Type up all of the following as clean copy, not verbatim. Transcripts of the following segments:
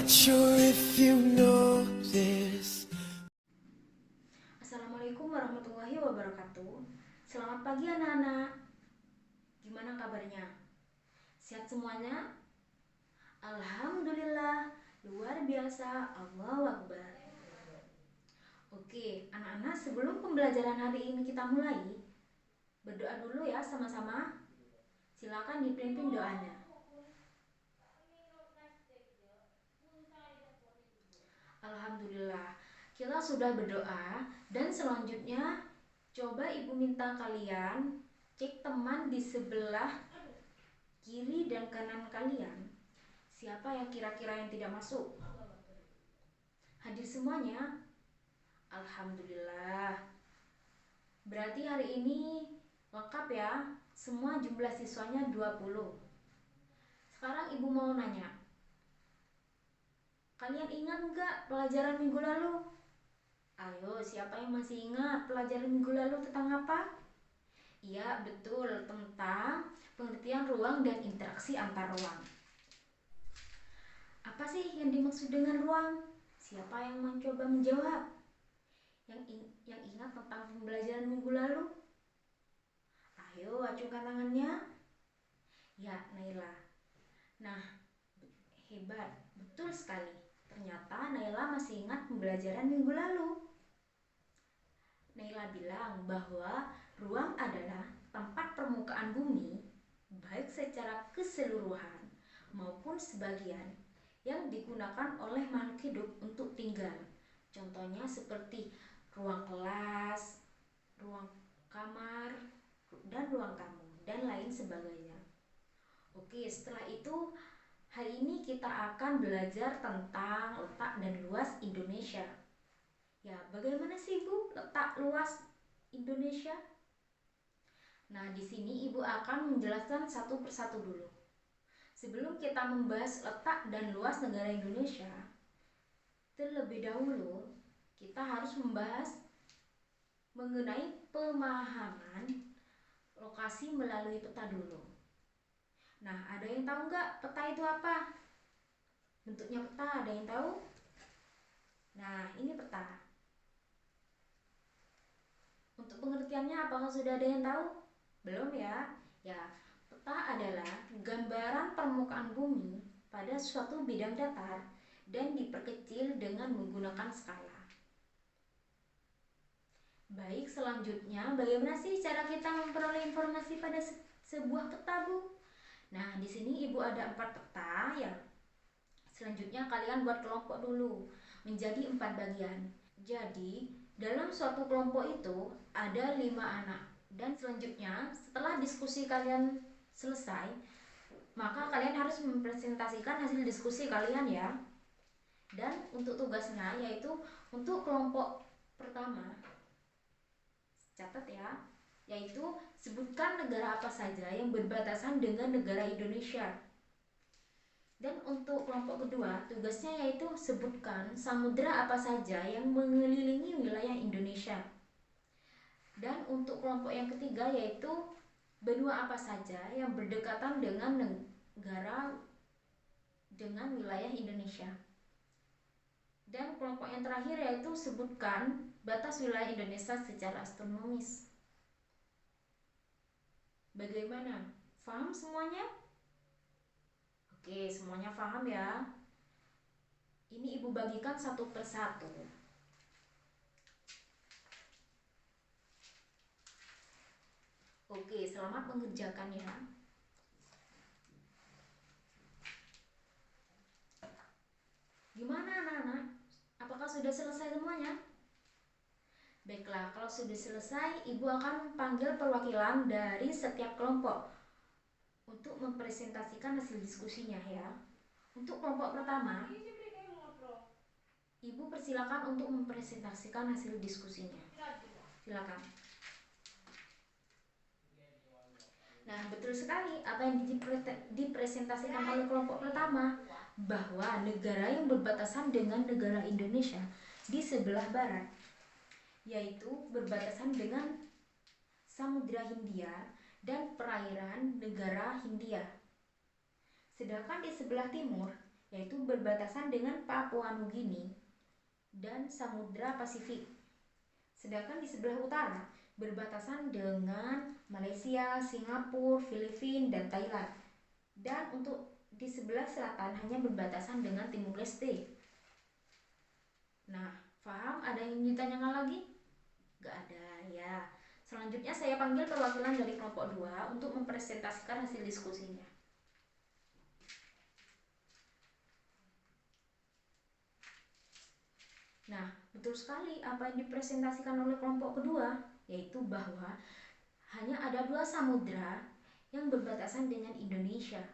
sure if you know this. Assalamualaikum warahmatullahi wabarakatuh. Selamat pagi anak-anak. Gimana kabarnya? Sehat semuanya? Alhamdulillah, luar biasa. Allahu Akbar. Oke, anak-anak, sebelum pembelajaran hari ini kita mulai, berdoa dulu ya sama-sama. Silakan dipimpin doanya. Alhamdulillah, kita sudah berdoa dan selanjutnya coba ibu minta kalian cek teman di sebelah kiri dan kanan kalian. Siapa yang kira-kira yang tidak masuk? Hadir semuanya? Alhamdulillah. Berarti hari ini lengkap ya. Semua jumlah siswanya 20. Sekarang ibu mau nanya. Kalian ingat nggak pelajaran minggu lalu? Ayo, siapa yang masih ingat pelajaran minggu lalu tentang apa? Iya, betul, tentang pengertian ruang dan interaksi antar ruang. Apa sih yang dimaksud dengan ruang? Siapa yang mencoba menjawab? Yang ingat tentang pembelajaran minggu lalu? Ayo, acungkan tangannya. Ya, Naila. Nah, hebat, betul sekali. Ternyata Naila masih ingat pembelajaran minggu lalu. Naila bilang bahwa ruang adalah tempat permukaan bumi, baik secara keseluruhan maupun sebagian, yang digunakan oleh makhluk hidup untuk tinggal. Contohnya seperti ruang kelas, ruang kamar, dan ruang tamu, dan lain sebagainya. Oke, setelah itu hari ini kita akan belajar tentang letak dan luas Indonesia. Ya, bagaimana sih Bu letak luas Indonesia? Nah, di sini Ibu akan menjelaskan satu persatu dulu. Sebelum kita membahas letak dan luas negara Indonesia, terlebih dahulu kita harus membahas mengenai pemahaman lokasi melalui peta dulu. Nah, ada yang tahu nggak peta itu apa? Bentuknya peta, ada yang tahu? Nah, ini peta. Untuk pengertiannya apakah sudah ada yang tahu? Belum ya? Ya, peta adalah gambaran permukaan bumi pada suatu bidang datar dan diperkecil dengan menggunakan skala. Baik, selanjutnya bagaimana sih cara kita memperoleh informasi pada sebuah peta, Bu? Nah, di sini Ibu ada 4 peta ya. Selanjutnya kalian buat kelompok dulu menjadi 4 bagian. Jadi, dalam suatu kelompok itu ada 5 anak. Dan selanjutnya, setelah diskusi kalian selesai, maka kalian harus mempresentasikan hasil diskusi kalian ya. Dan untuk tugasnya yaitu untuk kelompok pertama, catat ya, yaitu sebutkan negara apa saja yang berbatasan dengan negara Indonesia. Dan untuk kelompok kedua, tugasnya yaitu sebutkan samudra apa saja yang mengelilingi wilayah Indonesia. Dan untuk kelompok yang ketiga yaitu benua apa saja yang berdekatan dengan negara dengan wilayah Indonesia. Dan kelompok yang terakhir yaitu sebutkan batas wilayah Indonesia secara astronomis. Bagaimana? Paham semuanya? Oke, semuanya paham ya? Ini Ibu bagikan satu persatu. Oke, selamat mengerjakannya. Gimana anak-anak? Apakah sudah selesai semuanya? Baiklah, kalau sudah selesai, Ibu akan panggil perwakilan dari setiap kelompok untuk mempresentasikan hasil diskusinya ya. Untuk kelompok pertama, Ibu persilakan untuk mempresentasikan hasil diskusinya. Silakan. Nah, betul sekali apa yang dipresentasikan oleh kelompok pertama, bahwa negara yang berbatasan dengan negara Indonesia di sebelah barat, yaitu berbatasan dengan Samudra Hindia dan perairan negara Hindia. Sedangkan di sebelah timur, yaitu berbatasan dengan Papua Nugini dan Samudra Pasifik. Sedangkan di sebelah utara berbatasan dengan Malaysia, Singapura, Filipina, dan Thailand. Dan untuk di sebelah selatan hanya berbatasan dengan Timur Leste. Nah, paham? Ada yang ditanyakan lagi? Gak ada ya. Selanjutnya saya panggil perwakilan dari kelompok 2 untuk mempresentasikan hasil diskusinya. Nah, betul sekali apa yang dipresentasikan oleh kelompok kedua, yaitu bahwa hanya ada 2 samudra yang berbatasan dengan Indonesia,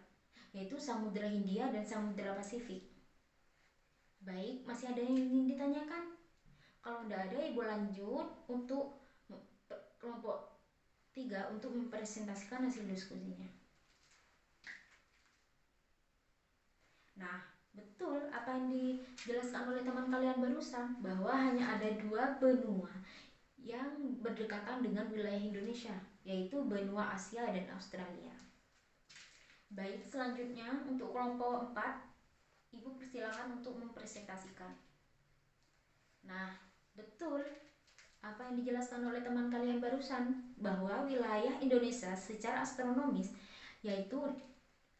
yaitu Samudra Hindia dan Samudra Pasifik. Baik, masih ada yang ingin ditanyakan? Kalau tidak ada, Ibu lanjut untuk kelompok 3 untuk mempresentasikan hasil diskusinya. Nah, betul apa yang dijelaskan oleh teman kalian barusan, bahwa hanya ada 2 benua yang berdekatan dengan wilayah Indonesia, yaitu benua Asia dan Australia. Baik, selanjutnya untuk kelompok 4, Ibu persilakan untuk mempresentasikan. Nah, betul apa yang dijelaskan oleh teman kalian barusan, bahwa wilayah Indonesia secara astronomis yaitu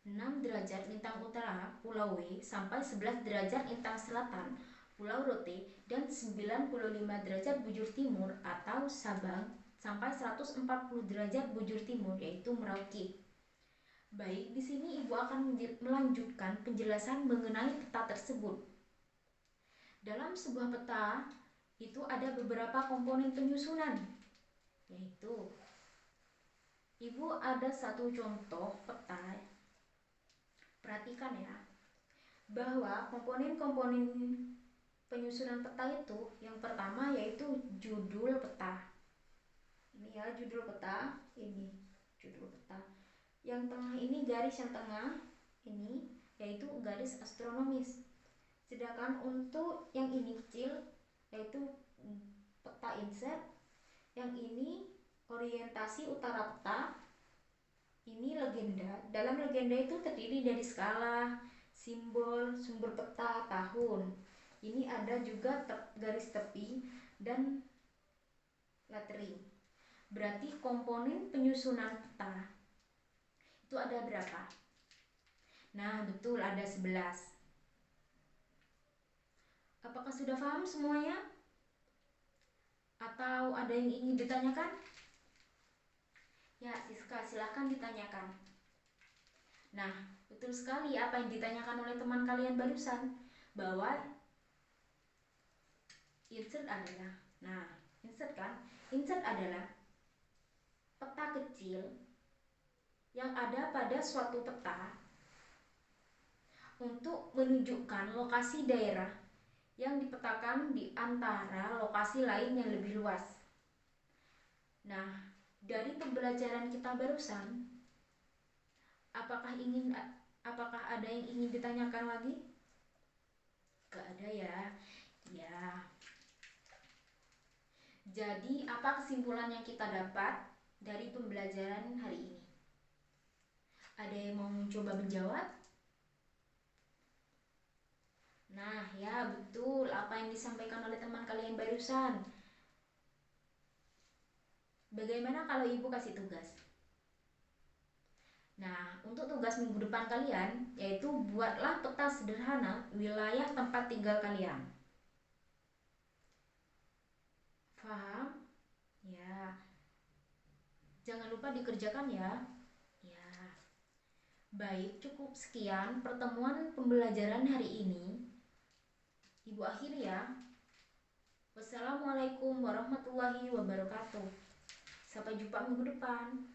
6 derajat lintang utara Pulau W sampai 11 derajat lintang selatan Pulau Rote dan 95 derajat bujur timur atau Sabang sampai 140 derajat bujur timur yaitu Merauke. Baik, di sini Ibu akan melanjutkan penjelasan mengenai peta tersebut. Dalam sebuah peta itu ada beberapa komponen penyusunan, yaitu Ibu ada satu contoh peta. Perhatikan ya, bahwa komponen-komponen penyusunan peta itu yang pertama yaitu judul peta. Ini ya judul peta, ini judul peta. Yang tengah ini garis yang tengah ini yaitu garis astronomis. Sedangkan untuk yang ini kecil yaitu peta insert, yang ini orientasi utara peta, ini legenda. Dalam legenda itu terdiri dari skala, simbol, sumber peta, tahun. Ini ada juga garis tepi dan lettering. Berarti komponen penyusunan peta itu ada berapa? Nah, betul ada 11. Apakah sudah paham semuanya? Atau ada yang ingin ditanyakan? Ya, Siska, silahkan ditanyakan. Nah, betul sekali apa yang ditanyakan oleh teman kalian barusan, bahwa insert adalah, insert adalah peta kecil yang ada pada suatu peta untuk menunjukkan lokasi daerah yang dipetakan di antara lokasi lain yang lebih luas. Nah, dari pembelajaran kita barusan, apakah ada yang ingin ditanyakan lagi? Gak ada ya. Ya. Jadi, apa kesimpulan yang kita dapat dari pembelajaran hari ini? Ada yang mau mencoba menjawab? Nah, ya betul apa yang disampaikan oleh teman kalian barusan. Bagaimana kalau Ibu kasih tugas? Nah, untuk tugas minggu depan kalian, yaitu buatlah peta sederhana wilayah tempat tinggal kalian. Paham? Ya. Jangan lupa dikerjakan ya. Ya. Baik, cukup sekian pertemuan pembelajaran hari ini. Ibu akhiri ya. Wassalamualaikum warahmatullahi wabarakatuh. Sampai jumpa minggu depan.